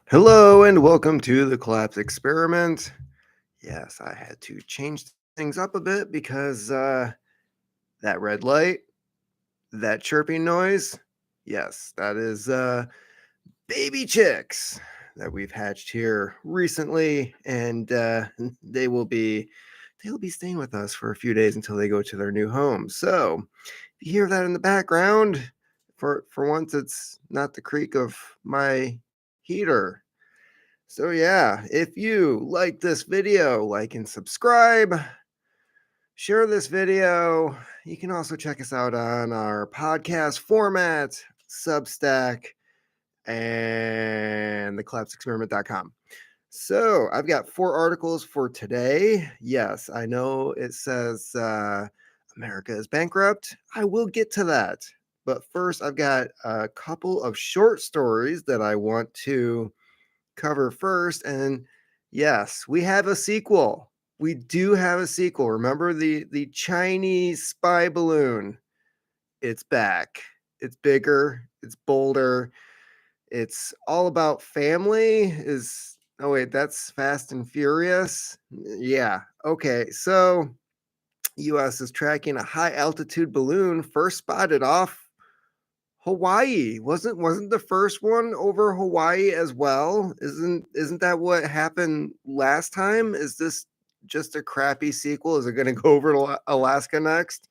Hello and welcome to the collapse experiment. Yes, I had to change things up a bit because that red light, that chirping noise, yes, that is baby chicks that we've hatched here recently, and they'll be staying with us for a few days until they go to their new home. So, if you hear that in the background, for once, it's not the creak of my heater. So yeah, if you like this video, like and subscribe, share this video. You can also check us out on our podcast format, Substack, and thecollapseexperiment.com. So I've got 4 articles for today. Yes, I know it says America is bankrupt. I will get to that. But first, I've got a couple of short stories that I want to cover first. And yes, we have a sequel. We do have a sequel. Remember the Chinese spy balloon? It's back. It's bigger. It's bolder. It's all about family. Is oh wait, that's Fast and Furious. Yeah. Okay. So U.S. is tracking a high altitude balloon first spotted off Hawaii. Wasn't the first one over Hawaii as well? Isn't that what happened last time? Is this just a crappy sequel? Is it going to go over to Alaska next?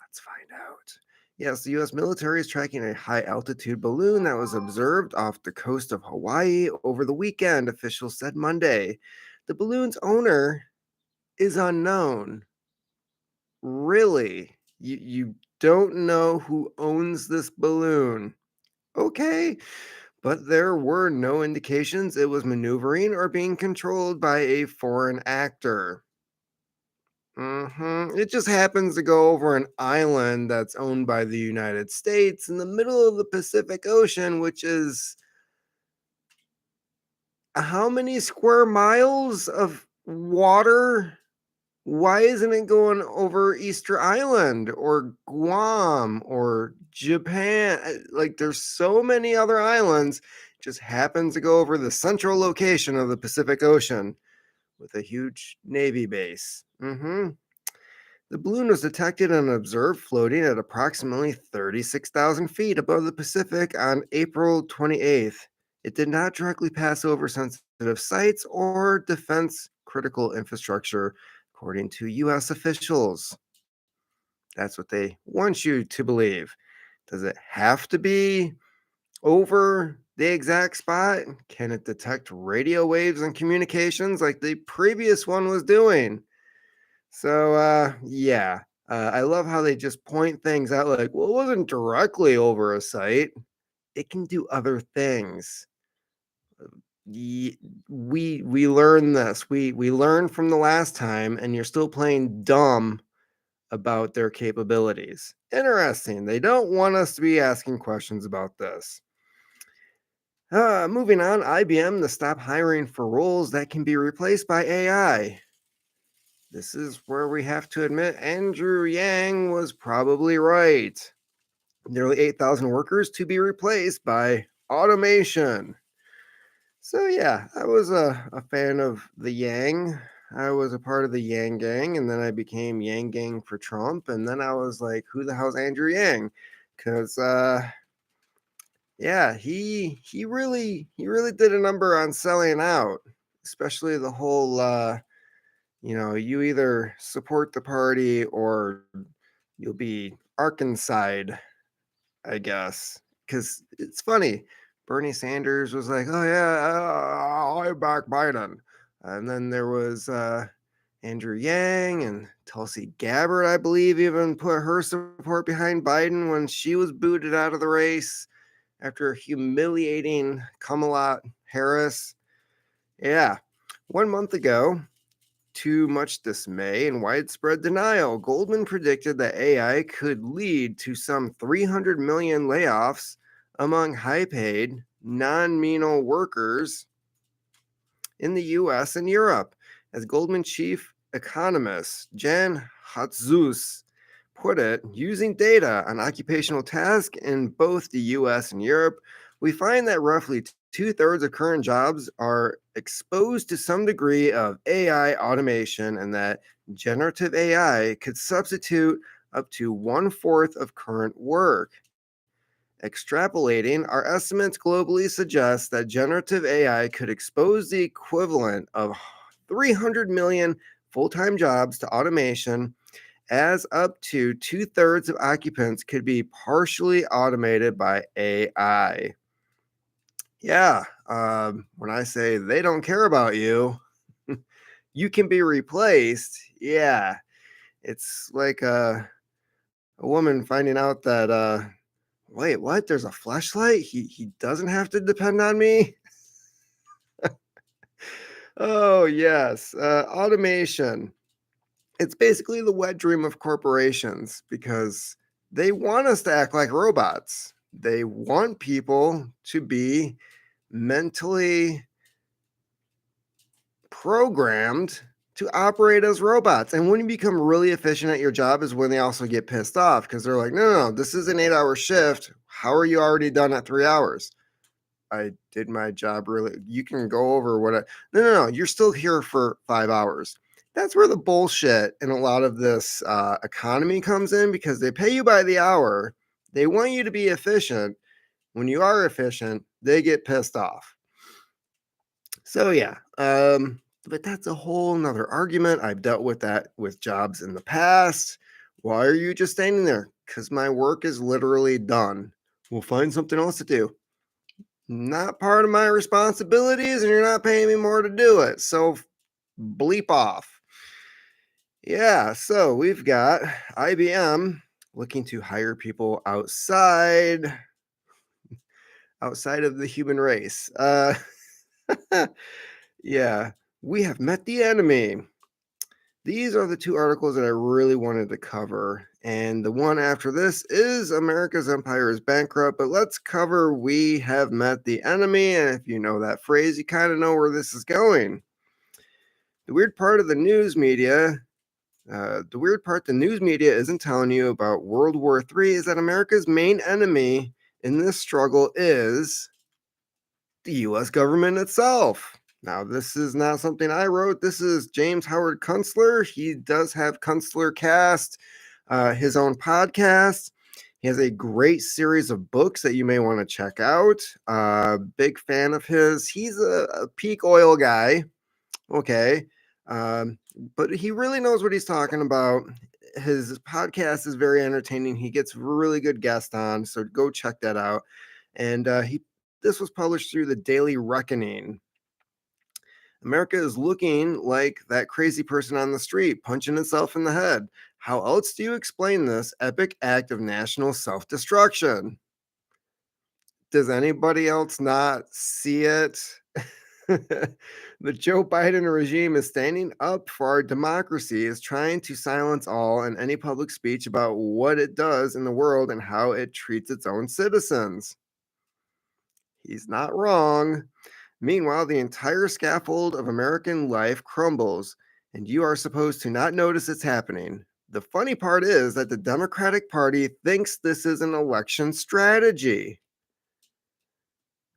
Let's find out. Yes, the US military is tracking a high altitude balloon that was observed off the coast of Hawaii over the weekend, officials said Monday. The balloon's owner is unknown. Really? You don't know who owns this balloon? Okay, but there were no indications it was maneuvering or being controlled by a foreign actor. It just happens to go over an island that's owned by the United States in the middle of the Pacific Ocean, which is how many square miles of water? Why isn't it going over Easter Island or Guam or Japan? Like, there's so many other islands. It just happens to go over the central location of the Pacific Ocean with a huge Navy base. The balloon was detected and observed floating at approximately 36,000 feet above the Pacific on April 28th. It did not directly pass over sensitive sites or defense critical infrastructure, according to U.S. officials. That's what they want you to believe. Does it have to be over the exact spot? Can it detect radio waves and communications like the previous one was doing? So, yeah, I love how they just point things out like, well, it wasn't directly over a site. It can do other things. Ye- we learn this. We learned from the last time, and you're still playing dumb about their capabilities. Interesting. They don't want us to be asking questions about this. Moving on, IBM to stop hiring for roles that can be replaced by AI. This is where we have to admit Andrew Yang was probably right. Nearly 8,000 workers to be replaced by automation. So, yeah, I was a fan of the Yang. I was a part of the Yang Gang, and then I became Yang Gang for Trump. And then I was like, who the hell's Andrew Yang? Because, yeah, he really did a number on selling out, especially the whole you either support the party or you'll be Arkansas, I guess. Because it's funny. Bernie Sanders was like, oh, yeah, I back Biden. And then there was Andrew Yang and Tulsi Gabbard, I believe, even put her support behind Biden when she was booted out of the race after humiliating Kamala Harris. Yeah. 1 month ago, to much dismay and widespread denial, Goldman predicted that AI could lead to some 300 million layoffs among high paid, non menial workers in the US and Europe. As Goldman chief economist Jan Hatzus put it, using data on occupational tasks in both the US and Europe, we find that roughly Two-thirds of current jobs are exposed to some degree of AI automation, and that generative AI could substitute up to one-fourth of current work. Extrapolating, our estimates globally suggest that generative AI could expose the equivalent of 300 million full time jobs to automation, as up to two-thirds of occupants could be partially automated by AI. Yeah, when I say they don't care about you, you can be replaced. Yeah, it's like a woman finding out that wait, what? There's a flashlight? He doesn't have to depend on me? Oh, yes. Automation. It's basically the wet dream of corporations because they want us to act like robots. They want people to be mentally programmed to operate as robots. And when you become really efficient at your job is when they also get pissed off because they're like, no, no, no, this is an 8 hour shift. How are you already done at 3 hours? I did my job really. You can go over what I. No, no, no. You're still here for 5 hours. That's where the bullshit in a lot of this economy comes in because they pay you by the hour. They want you to be efficient. When you are efficient, they get pissed off. So yeah, but that's a whole nother argument. I've dealt with that with jobs in the past. Why are you just standing there? Because my work is literally done. We'll find something else to do. Not part of my responsibilities, and you're not paying me more to do it. So bleep off. Yeah, so we've got IBM looking to hire people outside of the human race. Yeah, we have met the enemy. These are the two articles that I really wanted to cover. And the one after this is America's Empire is Bankrupt. But let's cover We Have Met the Enemy. And if you know that phrase, you kind of know where this is going. The weird part of the news media, the weird part the news media isn't telling you about World War III is that America's main enemy in this struggle is the US government itself. Now, this is not something I wrote. This is James Howard Kunstler. He does have Kunstler Cast, his own podcast. He has a great series of books that you may want to check out. Big fan of his. He's a peak oil guy. Okay. Um, but he really knows what he's talking about. His podcast is very entertaining. He gets really good guests on. So go check that out. And this was published through the Daily Reckoning. America is looking like that crazy person on the street punching itself in the head. How else do you explain this epic act of national self destruction? Does anybody else not see it? The Joe Biden regime is standing up for our democracy, is trying to silence all and any public speech about what it does in the world and how it treats its own citizens. He's not wrong. Meanwhile, the entire scaffold of American life crumbles, and you are supposed to not notice it's happening. The funny part is that the Democratic Party thinks this is an election strategy.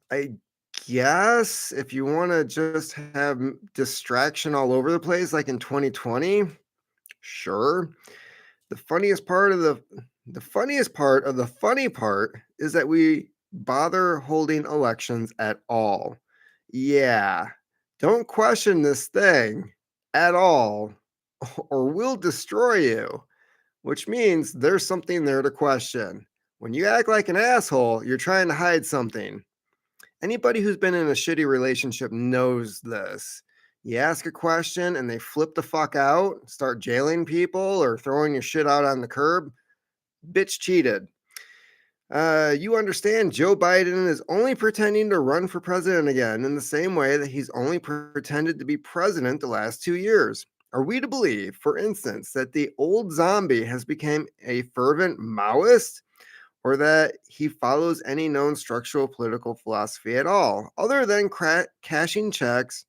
I guess if you want to just have distraction all over the place, like in 2020, sure. The funniest part of the funniest part of the funny part is that we bother holding elections at all. Yeah, don't question this thing at all, or we'll destroy you, which means there's something there to question. When you act like an asshole, you're trying to hide something. Anybody who's been in a shitty relationship knows this. You ask a question and they flip the fuck out, start jailing people or throwing your shit out on the curb. Bitch cheated. You understand Joe Biden is only pretending to run for president again in the same way that he's only pretended to be president the last 2 years. Are we to believe, for instance, that the old zombie has become a fervent Maoist, or that he follows any known structural political philosophy at all, other than cashing checks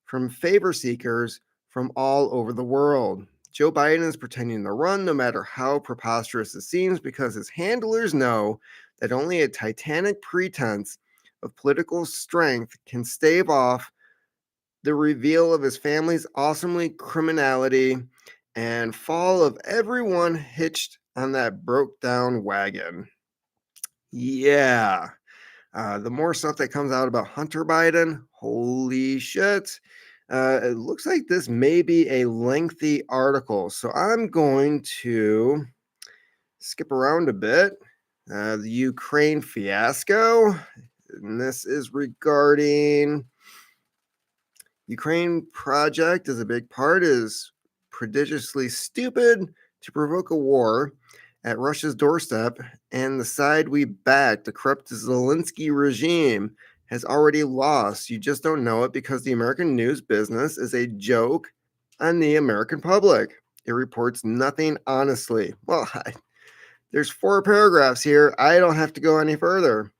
from favor seekers from all over the world? Joe Biden is pretending to run no matter how preposterous it seems because his handlers know that only a titanic pretense of political strength can stave off the reveal of his family's awesomely criminality and fall of everyone hitched on that broke down wagon. Yeah. The more stuff that comes out about Hunter Biden, holy shit. It looks like this may be a lengthy article. So I'm going to skip around a bit. The Ukraine fiasco. And this is regarding Ukraine project is a big part is prodigiously stupid to provoke a war at Russia's doorstep, and the side we back, the corrupt Zelensky regime, has already lost. You just don't know it because the American news business is a joke on the American public. It reports nothing honestly. Well, there's 4 paragraphs here. I don't have to go any further.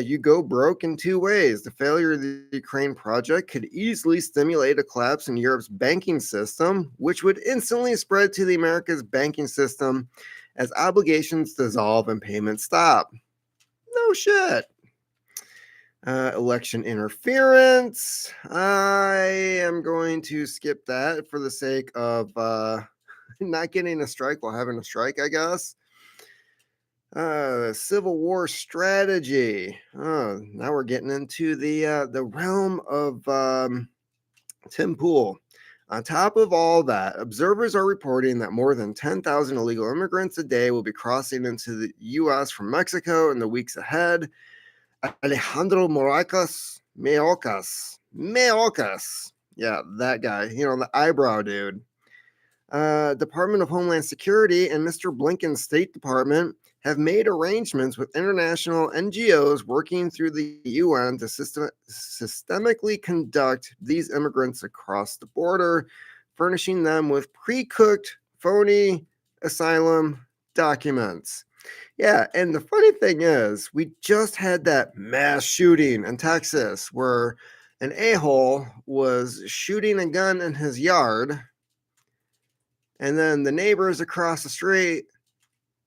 You go broke in 2 ways. The failure of the Ukraine project could easily stimulate a collapse in Europe's banking system, which would instantly spread to the America's banking system as obligations dissolve and payments stop. No shit. Election interference. I am going to skip that for the sake of not getting a strike while having a strike, I guess. Civil War strategy. Oh, now we're getting into the realm of Tim Pool. On top of all that, observers are reporting that more than 10,000 illegal immigrants a day will be crossing into the U.S. from Mexico in the weeks ahead. Alejandro Mayorkas. Yeah, that guy. You know, the eyebrow dude. Department of Homeland Security and Mr. Blinken's State Department have made arrangements with international NGOs working through the UN to systemically conduct these immigrants across the border, furnishing them with pre-cooked, phony asylum documents. Yeah, and the funny thing is, we just had that mass shooting in Texas where an a-hole was shooting a gun in his yard, and then the neighbors across the street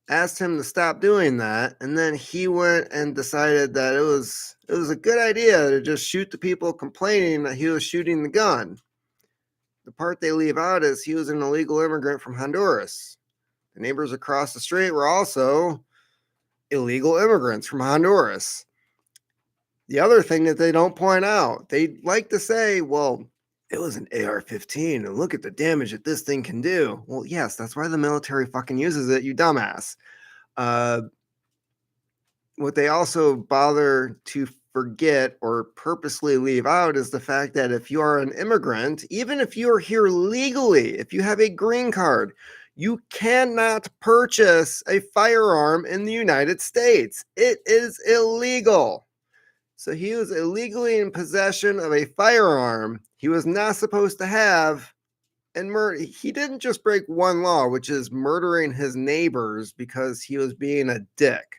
asked him to stop doing that, and then he went and decided that it was a good idea to just shoot the people complaining that he was shooting the gun. The part they leave out is he was an illegal immigrant from Honduras. The neighbors across the street were also illegal immigrants from Honduras. The other thing that they don't point out, they like to say, well, it was an AR-15 and look at the damage that this thing can do. Well, yes, that's why the military fucking uses it, you dumbass. What they also bother to forget or purposely leave out is the fact that if you are an immigrant, even if you are here legally, if you have a green card, you cannot purchase a firearm in the United States. It is illegal. So he was illegally in possession of a firearm he was not supposed to have, and he didn't just break one law, which is murdering his neighbors because he was being a dick.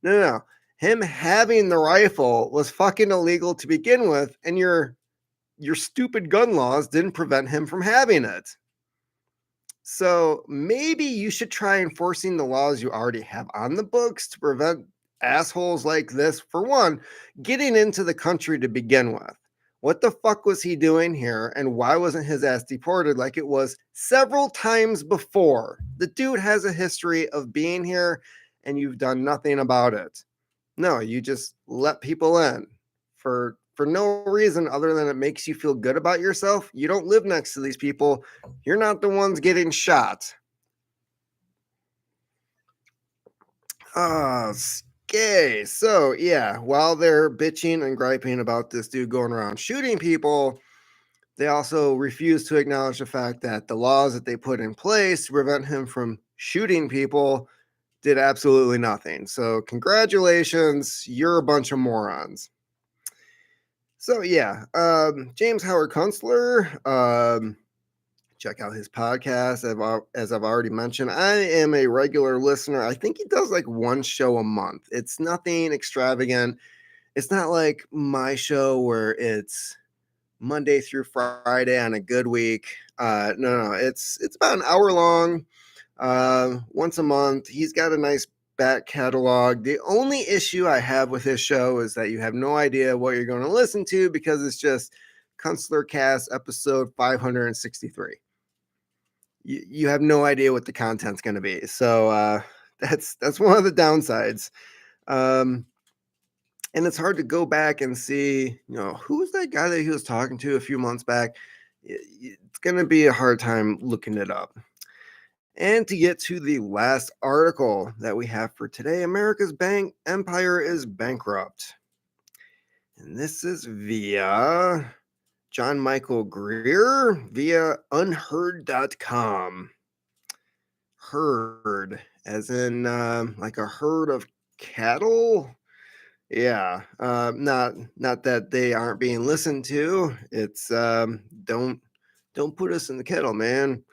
No. Him having the rifle was fucking illegal to begin with, and your stupid gun laws didn't prevent him from having it. So maybe you should try enforcing the laws you already have on the books to prevent assholes like this, for one, getting into the country to begin with. What the fuck was he doing here, and why wasn't his ass deported like it was several times before? The dude has a history of being here, and you've done nothing about it. No, you just let people in for no reason other than it makes you feel good about yourself. You don't live next to these people. You're not the ones getting shot. Okay, so yeah, while they're bitching and griping about this dude going around shooting people, they also refuse to acknowledge the fact that the laws that they put in place to prevent him from shooting people did absolutely nothing. So congratulations, you're a bunch of morons. So yeah, James Howard Kunstler, check out his podcast. As I've already mentioned, I am a regular listener. I think he does like one show a month. It's nothing extravagant. It's not like my show where it's Monday through Friday on a good week. No, it's about an hour long, once a month. He's got a nice back catalog. The only issue I have with this show is that you have no idea what you're going to listen to because it's just Kunstler Cast episode 563. You have no idea what the content's going to be. So that's one of the downsides. Um, and it's hard to go back and see, who was that guy that he was talking to a few months back? It's going to be a hard time looking it up. And to get to the last article that we have for today, America's bank empire is bankrupt. And this is via John Michael Greer via unheard.com. Herd, as in like a herd of cattle. Yeah, not that they aren't being listened to. It's don't put us in the kettle, man.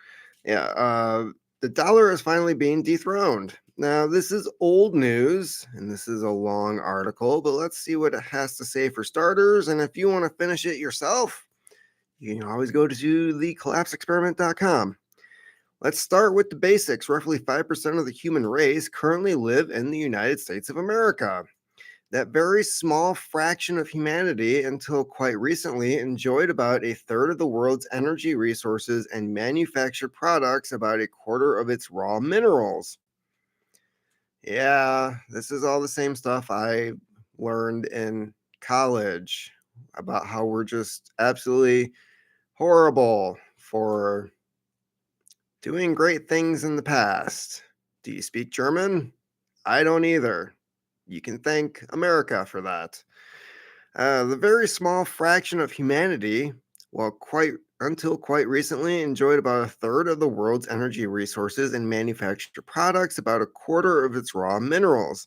Yeah, the dollar is finally being dethroned. Now, this is old news, and this is a long article, but let's see what it has to say for starters. And if you want to finish it yourself, you can always go to thecollapseexperiment.com. Let's start with the basics. Roughly 5% of the human race currently live in the United States of America. That very small fraction of humanity, until quite recently, enjoyed about a third of the world's energy resources and manufactured products about a quarter of its raw minerals. Yeah, this is all the same stuff I learned in college about how we're just absolutely horrible for doing great things in the past. Do you speak German? I don't either. You can thank America for that. The very small fraction of humanity, until quite recently, enjoyed about a third of the world's energy resources and manufactured products, about a quarter of its raw minerals.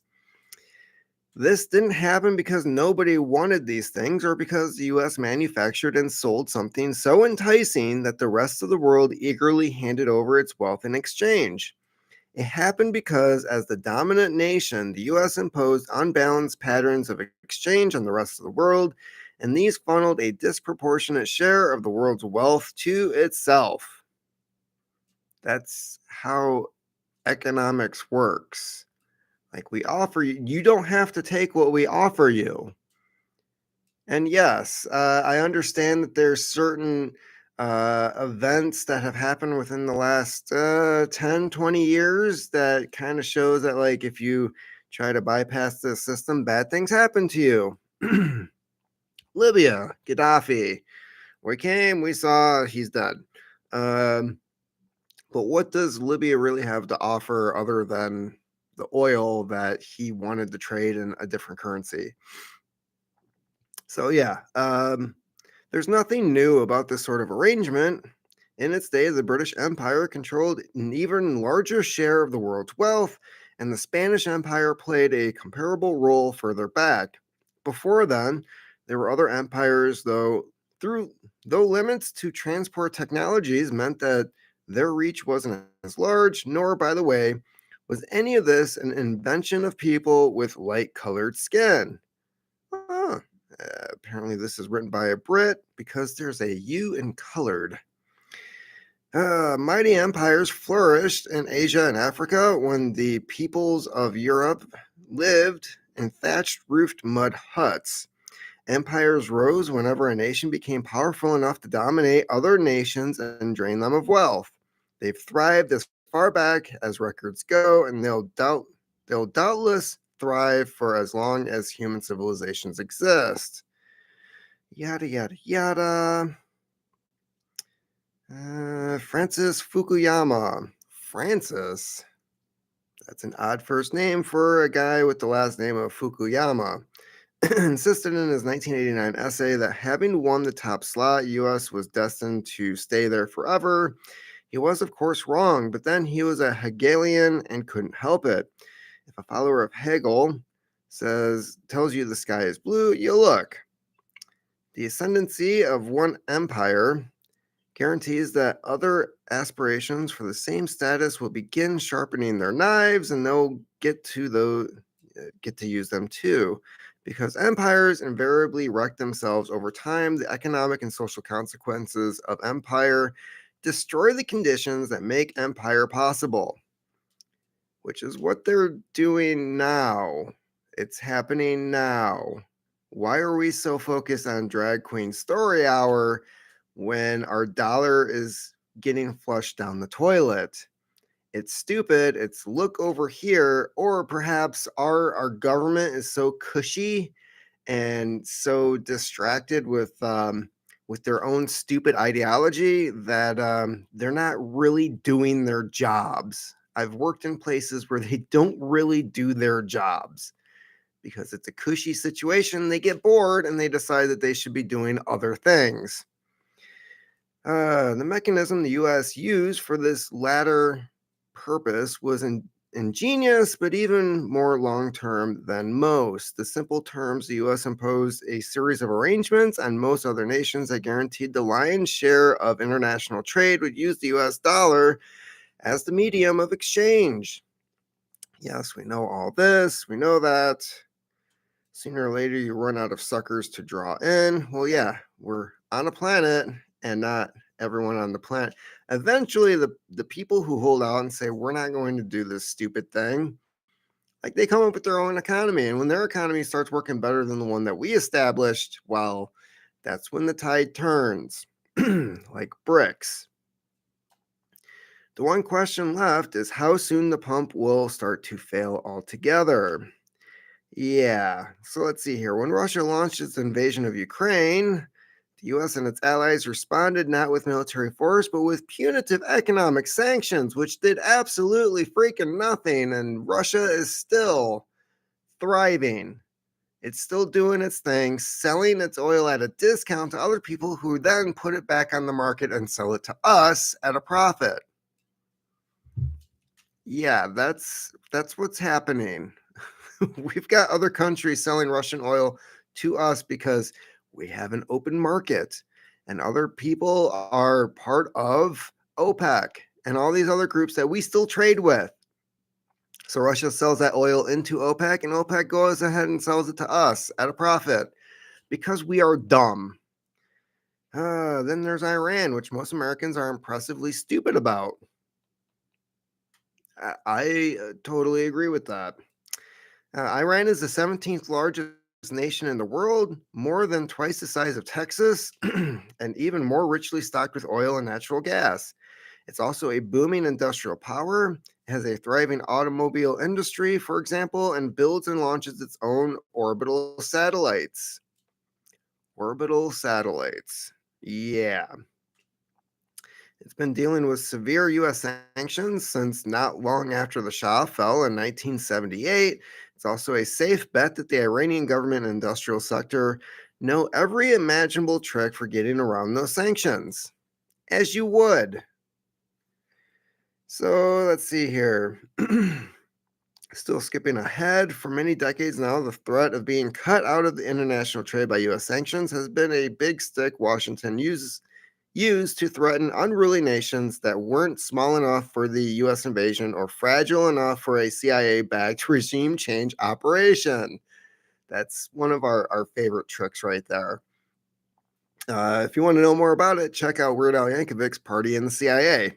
This didn't happen because nobody wanted these things or because the US manufactured and sold something so enticing that the rest of the world eagerly handed over its wealth in exchange. It happened because, as the dominant nation, the US imposed unbalanced patterns of exchange on the rest of the world, and these funneled a disproportionate share of the world's wealth to itself. That's how economics works. Like, we offer you, you don't have to take what we offer you. And yes, I understand that there's certain events that have happened within the last 10, 20 years that kind of shows that, like, if you try to bypass the system, bad things happen to you. Libya, Gaddafi. We came, we saw, he's dead. But what does Libya really have to offer other than the oil that he wanted to trade in a different currency? So yeah, there's nothing new about this sort of arrangement. In its day, the British Empire controlled an even larger share of the world's wealth, and the Spanish Empire played a comparable role further back. Before then, there were other empires, though limits to transport technologies meant that their reach wasn't as large, nor, by the way, was any of this an invention of people with light-colored skin. Huh. Apparently, this is written by a Brit because there's a U in colored. Mighty empires flourished in Asia and Africa when the peoples of Europe lived in thatched roofed mud huts. Empires rose whenever a nation became powerful enough to dominate other nations and drain them of wealth. They've thrived as far back as records go, and they'll doubtless thrive for as long as human civilizations exist. Yada, yada, yada. Francis Fukuyama. Francis? That's an odd first name for a guy with the last name of Fukuyama. Insisted in his 1989 essay that having won the top slot, US was destined to stay there forever. He was, of course, wrong, but then he was a Hegelian and couldn't help it. If a follower of Hegel tells you the sky is blue, you look. The ascendancy of one empire guarantees that other aspirations for the same status will begin sharpening their knives, and they'll get to use them too. Because empires invariably wreck themselves over time, the economic and social consequences of empire destroy the conditions that make empire possible. which is what they're doing now. It's happening now. Why are we so focused on Drag Queen Story Hour when our dollar is getting flushed down the toilet? It's stupid. It's look over here, or perhaps our government is so cushy and so distracted with their own stupid ideology that they're not really doing their jobs. I've worked in places where they don't really do their jobs because it's a cushy situation. They get bored and they decide that they should be doing other things. The mechanism the US used for this latter purpose was ingenious, but even more long term than most. The simple terms the US imposed a series of arrangements on most other nations that guaranteed the lion's share of international trade would use the US dollar as the medium of exchange. Yes, we know all this, we know that. Sooner or later, you run out of suckers to draw in. Well, yeah, we're on a planet and not everyone on the planet. Eventually, the people who hold out and say, we're not going to do this stupid thing, like they come up with their own economy. And when their economy starts working better than the one that we established, well, that's when the tide turns, like bricks. The one question left is how soon the pump will start to fail altogether. Yeah. So let's see here. When Russia launched its invasion of Ukraine, the US and its allies responded not with military force, but with punitive economic sanctions, which did absolutely freaking nothing. And Russia is still thriving. It's still doing its thing, selling its oil at a discount to other people who then put it back on the market and sell it to us at a profit. Yeah, that's what's happening. We've got other countries selling Russian oil to us because we have an open market, and other people are part of OPEC and all these other groups that we still trade with. So Russia sells that oil into OPEC, and OPEC goes ahead and sells it to us at a profit because we are dumb. Then there's Iran, which most Americans are impressively stupid about. I totally agree with that. Iran is the 17th largest nation in the world, more than twice the size of Texas, and even more richly stocked with oil and natural gas. It's also a booming industrial power, has a thriving automobile industry, for example, and builds and launches its own orbital satellites. Orbital satellites. Yeah. It's been dealing with severe U.S. sanctions since not long after the Shah fell in 1978. It's also a safe bet that the Iranian government and industrial sector know every imaginable trick for getting around those sanctions, as you would. So let's see here. Still skipping ahead, for many decades now, the threat of being cut out of the international trade by U.S. sanctions has been a big stick Washington uses used to threaten unruly nations that weren't small enough for the US invasion or fragile enough for a CIA backed regime change operation. That's one of our favorite tricks right there. If you want to know more about it, check out Weird Al Yankovic's Party in the CIA.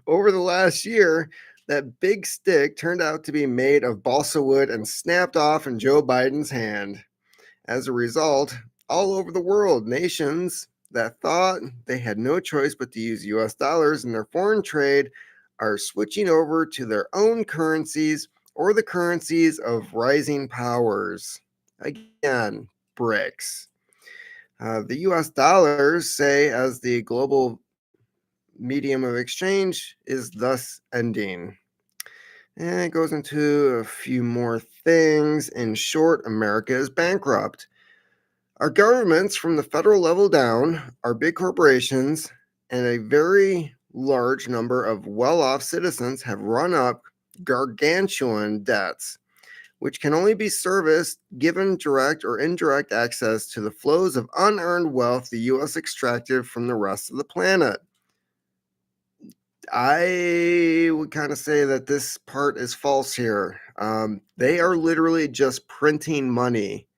Over the last year, that big stick turned out to be made of balsa wood and snapped off in Joe Biden's hand. As a result, all over the world, nations that thought they had no choice but to use US dollars in their foreign trade are switching over to their own currencies or the currencies of rising powers. Again, BRICS. The US dollars, say, as the global medium of exchange, is thus ending. And it goes into a few more things. In short, America is bankrupt. Our governments, from the federal level down, are big corporations, and a very large number of well off citizens have run up gargantuan debts, which can only be serviced given direct or indirect access to the flows of unearned wealth the U.S. extracted from the rest of the planet. I would kind of say that this part is false here. They are literally just printing money.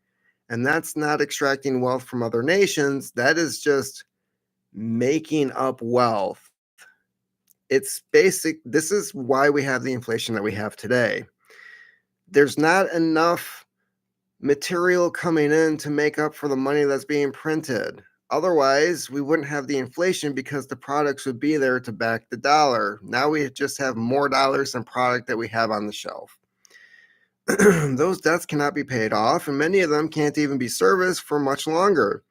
And that's not extracting wealth from other nations. That is just making up wealth. It's basic. This is why we have the inflation that we have today. There's not enough material coming in to make up for the money that's being printed. Otherwise, we wouldn't have the inflation because the products would be there to back the dollar. Now we just have more dollars than product that we have on the shelf. Those debts cannot be paid off, and many of them can't even be serviced for much longer.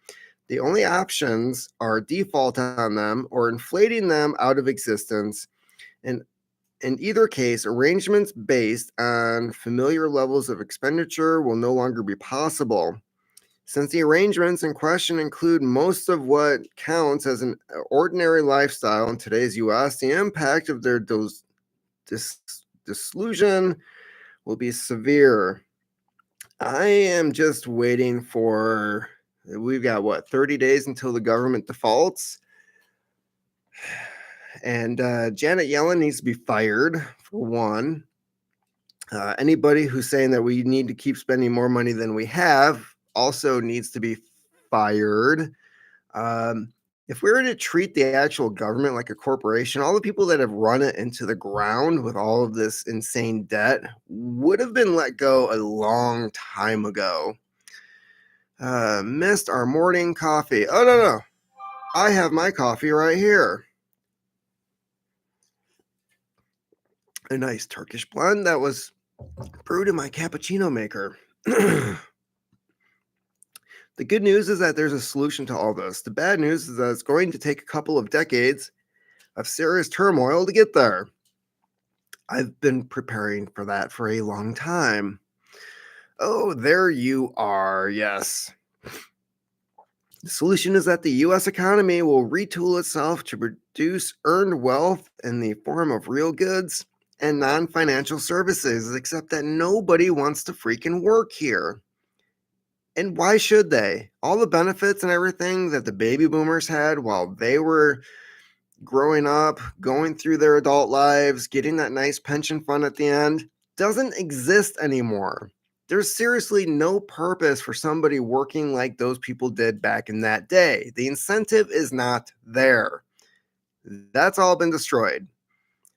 The only options are default on them or inflating them out of existence. And in either case, arrangements based on familiar levels of expenditure will no longer be possible. Since the arrangements in question include most of what counts as an ordinary lifestyle in today's US, the impact of their disillusion will be severe. I am just waiting for, we've got what, 30 days until the government defaults? And Janet Yellen needs to be fired, for one. Anybody who's saying that we need to keep spending more money than we have also needs to be fired. If we were to treat the actual government like a corporation, all the people that have run it into the ground with all of this insane debt would have been let go a long time ago. Missed our morning coffee. Oh, no, no. I have my coffee right here. A nice Turkish blend that was brewed in my cappuccino maker. The good news is that there's a solution to all this. The bad news is that it's going to take a couple of decades of serious turmoil to get there. I've been preparing for that for a long time. Oh, there you are. Yes. The solution is that the US economy will retool itself to produce earned wealth in the form of real goods and non financial services, except that nobody wants to freaking work here. And why should they? All the benefits and everything that the baby boomers had while they were growing up, going through their adult lives, getting that nice pension fund at the end, doesn't exist anymore. There's seriously no purpose for somebody working like those people did back in that day. The incentive is not there. That's all been destroyed.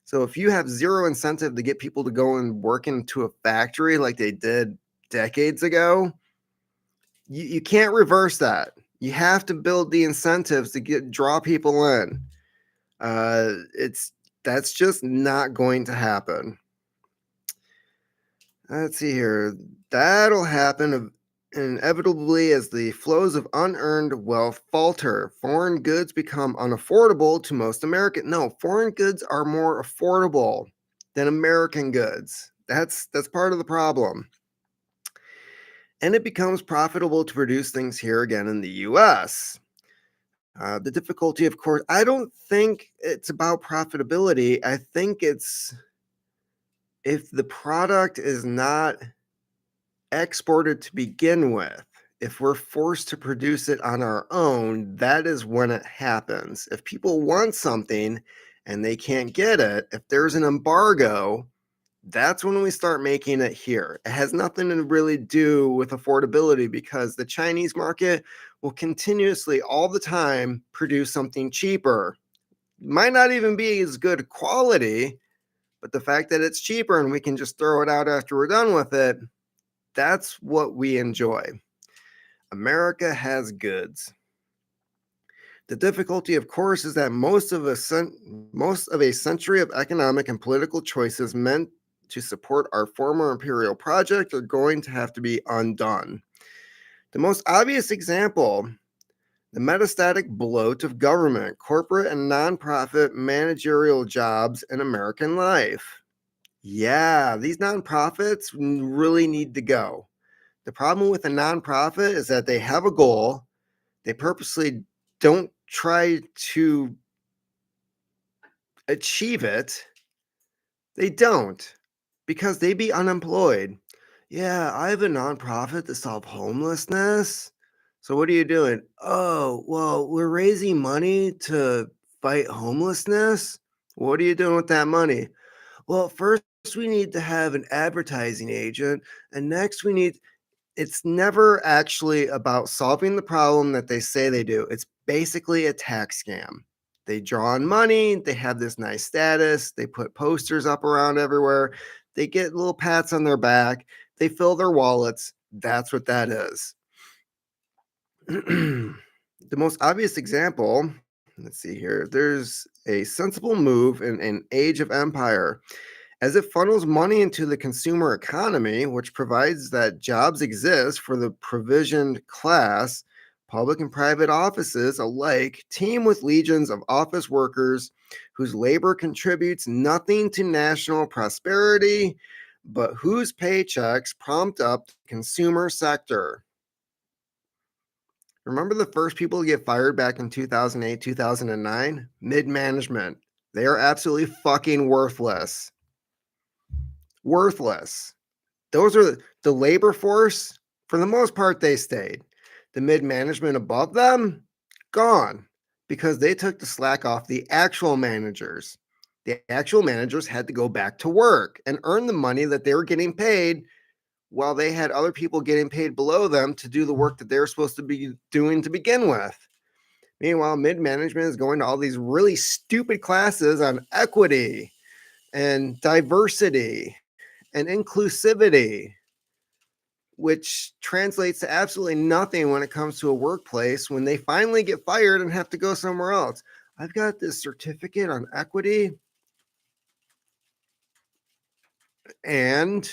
So if you have zero incentive to get people to go and work into a factory like they did decades ago, you can't reverse that. You have to build the incentives to draw people in. That's just not going to happen. Let's see here. That'll happen inevitably as the flows of unearned wealth falter. Foreign goods become unaffordable to most Americans. No, foreign goods are more affordable than American goods. That's part of the problem. And it becomes profitable to produce things here again in the US. The difficulty, of course, I don't think it's about profitability. I think it's if the product is not exported to begin with, if we're forced to produce it on our own, that is when it happens. If people want something and they can't get it, if there's an embargo, that's when we start making it here. It has nothing to really do with affordability because the Chinese market will continuously, all the time, produce something cheaper. Might not even be as good quality, but the fact that it's cheaper and we can just throw it out after we're done with it, that's what we enjoy. America has goods. The difficulty, of course, is that most of a century of economic and political choices meant to support our former imperial project are going to have to be undone. The most obvious example, the metastatic bloat of government, corporate, and nonprofit managerial jobs in American life. Yeah, these nonprofits really need to go. The problem with a nonprofit is that they have a goal. They purposely don't try to achieve it. They don't because they be unemployed. Yeah, I have a nonprofit to solve homelessness. So what are you doing? Oh, well, we're raising money to fight homelessness. What are you doing with that money? Well, first we need to have an advertising agent, and next we need it's never actually about solving the problem that they say they do. It's basically a tax scam. They draw on money, they have this nice status, they put posters up around everywhere, they get little pats on their back, they fill their wallets. That's what that is. The most obvious example, let's see here, there's a sensible move in an age of empire as it funnels money into the consumer economy, which provides that jobs exist for the provisioned class. Public and private offices alike team with legions of office workers whose labor contributes nothing to national prosperity, but whose paychecks prompt up the consumer sector. Remember the first people to get fired back in 2008, 2009? Mid management. They are absolutely fucking worthless. Worthless. Those are the labor force. For the most part, they stayed. The mid management above them, gone because they took the slack off the actual managers. The actual managers had to go back to work and earn the money that they were getting paid while they had other people getting paid below them to do the work that they were supposed to be doing to begin with. Meanwhile, mid management is going to all these really stupid classes on equity and diversity and inclusivity, which translates to absolutely nothing when it comes to a workplace when they finally get fired and have to go somewhere else. I've got this certificate on equity, and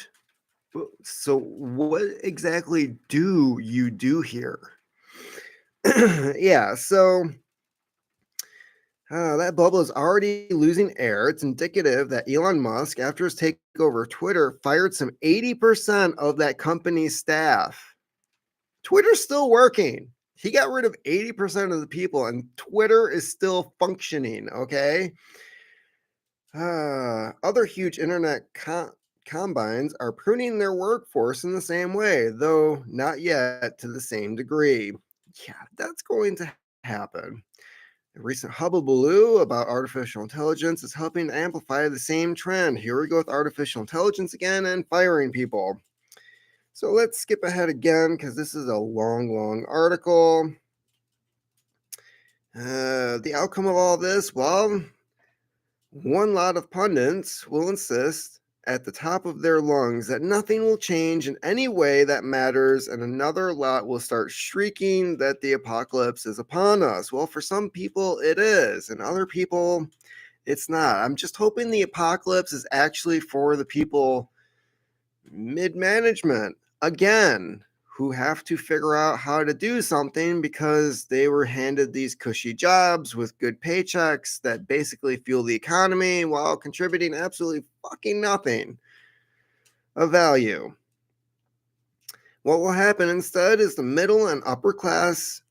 so what exactly do you do here? Yeah, so that bubble is already losing air. It's indicative that Elon Musk, after his takeover of Twitter, fired some 80% of that company's staff. Twitter's still working. He got rid of 80% of the people, and Twitter is still functioning. Okay. Other huge internet combines are pruning their workforce in the same way, though not yet to the same degree. Yeah, that's going to happen. The recent hubbubaloo about artificial intelligence is helping to amplify the same trend. Here we go with artificial intelligence again and firing people. So let's skip ahead again because this is a long, long article. The outcome of all this, well, one lot of pundits will insist at the top of their lungs that nothing will change in any way that matters, and another lot will start shrieking that the apocalypse is upon us. Well, for some people, it is, and other people, it's not. I'm just hoping the apocalypse is actually for the people mid management again who have to figure out how to do something because they were handed these cushy jobs with good paychecks that basically fuel the economy while contributing absolutely fucking nothing of value. What will happen instead is the middle and upper class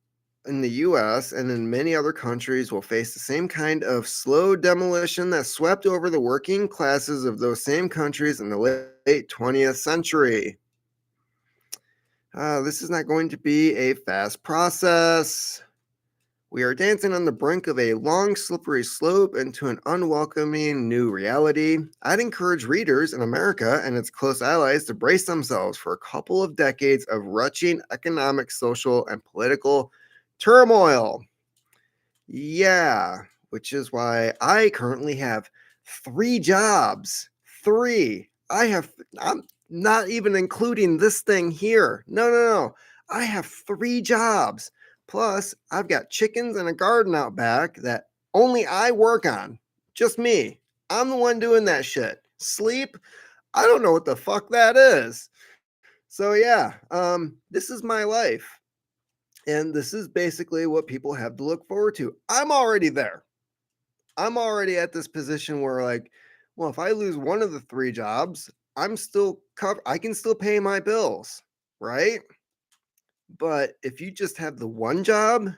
in the US and in many other countries will face the same kind of slow demolition that swept over the working classes of those same countries in the late 20th century. This is not going to be a fast process. We are dancing on the brink of a long, slippery slope into an unwelcoming new reality. I'd encourage readers in America and its close allies to brace themselves for a couple of decades of retching economic, social, and political turmoil. Yeah, which is why I currently have 3 jobs. 3. I'm not even including this thing here. No. I have 3 jobs. Plus, I've got chickens and a garden out back that only I work on. Just me. I'm the one doing that shit. Sleep? I don't know what the fuck that is. So yeah, this is my life. And this is basically what people have to look forward to. I'm already there. I'm already at this position where, like, well, if I lose one of the 3 jobs, I'm still covered. I can still pay my bills, right? But if you just have the one job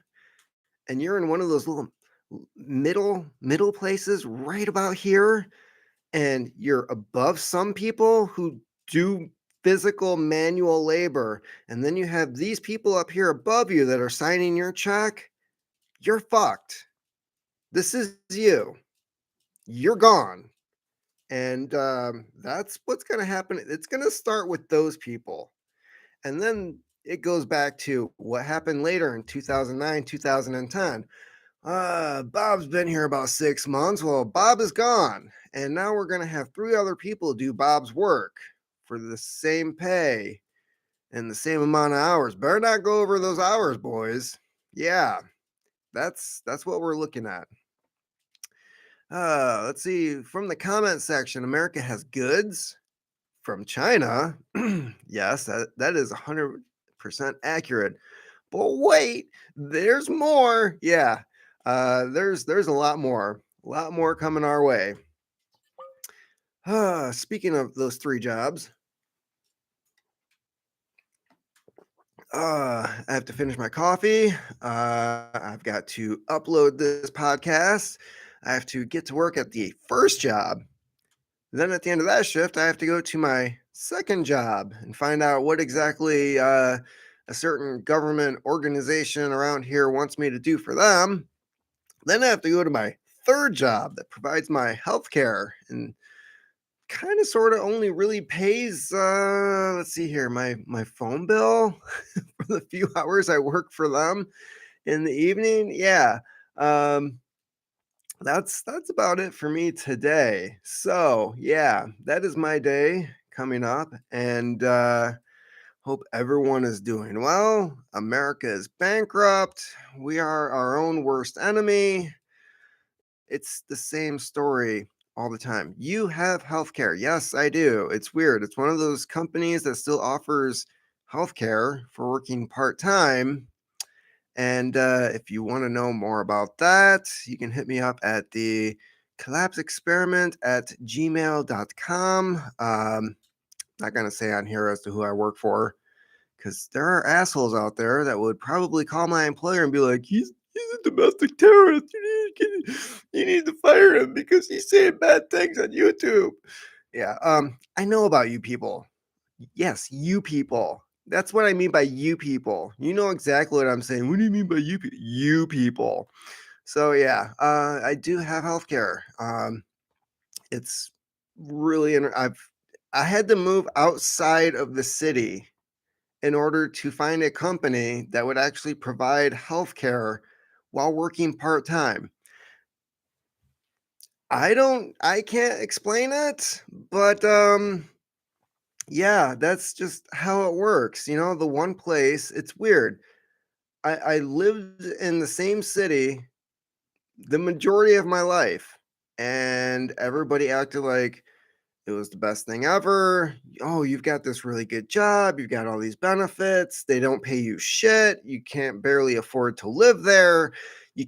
and you're in one of those little middle places right about here, and you're above some people who do physical manual labor, and then you have these people up here above you that are signing your check, you're fucked. This is you. You're gone. And that's what's going to happen. It's going to start with those people. And then it goes back to what happened later in 2009, 2010. Bob's been here about 6 months. Well, Bob is gone. And now we're going to have three other people do Bob's work for the same pay and the same amount of hours. Better not go over those hours, boys. Yeah, that's what we're looking at. Let's see. From the comment section, America has goods from China. Yes, that is 100% accurate. But wait, there's more. Yeah, there's a lot more coming our way. Speaking of those three jobs, I have to finish my coffee. I've got to upload this podcast. I have to get to work at the first job. Then at the end of that shift, I have to go to my second job and find out what exactly a certain government organization around here wants me to do for them. Then I have to go to my third job that provides my health care and kind of sort of only really pays let's see here, my phone bill for the few hours I work for them in the evening. Yeah. Um that's about it for me today. So, yeah, that is my day coming up, and hope everyone is doing well. America is bankrupt. We are our own worst enemy. It's the same story all the time. You have healthcare. Yes, I do. It's weird. It's one of those companies that still offers healthcare for working part-time. And if you want to know more about that, you can hit me up at the collapseexperiment@gmail.com. Not going to say on here as to who I work for because there are assholes out there that would probably call my employer and be like, he's a domestic terrorist. You need to fire him because he's saying bad things on YouTube. Yeah, I know about you people. Yes, you people. That's what I mean by you people. You know exactly what I'm saying. What do you mean by you people? You people. So yeah, I do have healthcare. It's really I had to move outside of the city in order to find a company that would actually provide healthcare while working part-time. I can't explain it, but yeah, that's just how it works. You know, the one place, it's weird. I lived in the same city the majority of my life, and everybody acted like it was the best thing ever. Oh, you've got this really good job. You've got all these benefits. They don't pay you shit. You can't barely afford to live there. You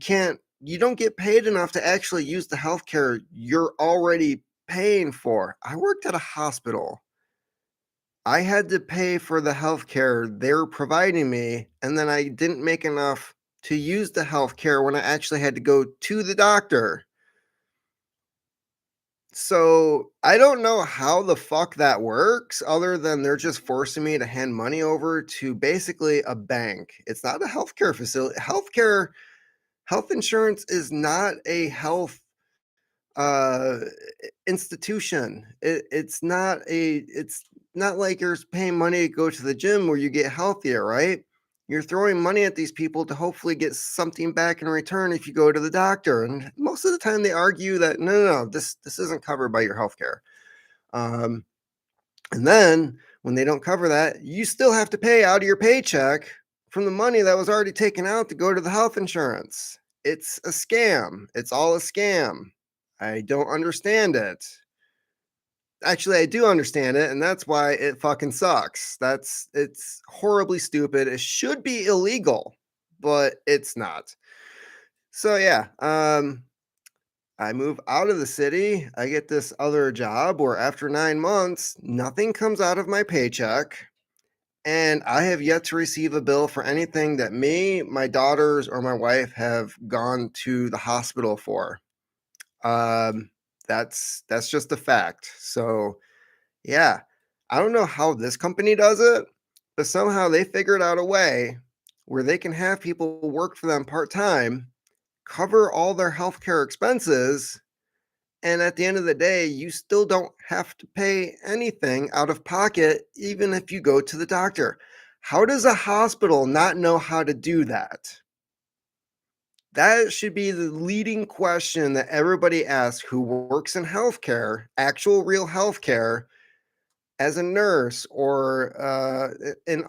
don't get paid enough to actually use the healthcare you're already paying for. I worked at a hospital. I had to pay for the healthcare they're providing me, and then I didn't make enough to use the healthcare when I actually had to go to the doctor. So, I don't know how the fuck that works other than they're just forcing me to hand money over to basically a bank. It's not a healthcare facility. Health insurance is not a health uh institution. It's not like you're paying money to go to the gym where you get healthier, right? You're throwing money at these people to hopefully get something back in return if you go to the doctor. And most of the time they argue that no, this isn't covered by your healthcare. Um, and then when they don't cover that, you still have to pay out of your paycheck from the money that was already taken out to go to the health insurance. It's a scam. It's all a scam. I don't understand it. Actually, I do understand it, and that's why it fucking sucks. It's horribly stupid. It should be illegal, but it's not. So yeah, I move out of the city. I get this other job where after 9 months, nothing comes out of my paycheck. And I have yet to receive a bill for anything that me, my daughters, or my wife have gone to the hospital for. Um, that's just a fact. So yeah, I don't know how this company does it, but somehow they figured out a way where they can have people work for them part time, cover all their healthcare expenses, and at the end of the day, you still don't have to pay anything out of pocket, even if you go to the doctor. How does a hospital not know how to do that? That should be the leading question that everybody asks who works in healthcare, actual real healthcare, as a nurse or in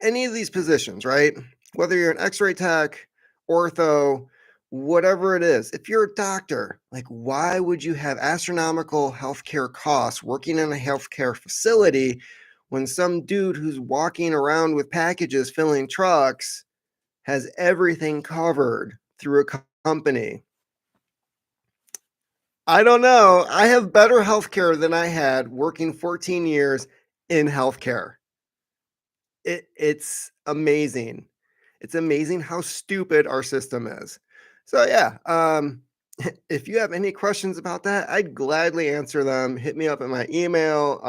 any of these positions, right? Whether you're an x ray tech, ortho, whatever it is, if you're a doctor, like, why would you have astronomical healthcare costs working in a healthcare facility when some dude who's walking around with packages filling trucks has everything covered through a company? I don't know. I have better healthcare than I had working 14 years in healthcare. It's amazing. It's amazing how stupid our system is. So yeah, if you have any questions about that, I'd gladly answer them. Hit me up at my email.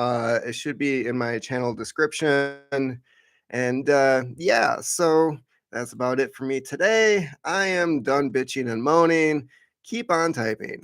It should be in my channel description. And yeah, so that's about it for me today. I am done bitching and moaning. Keep on typing.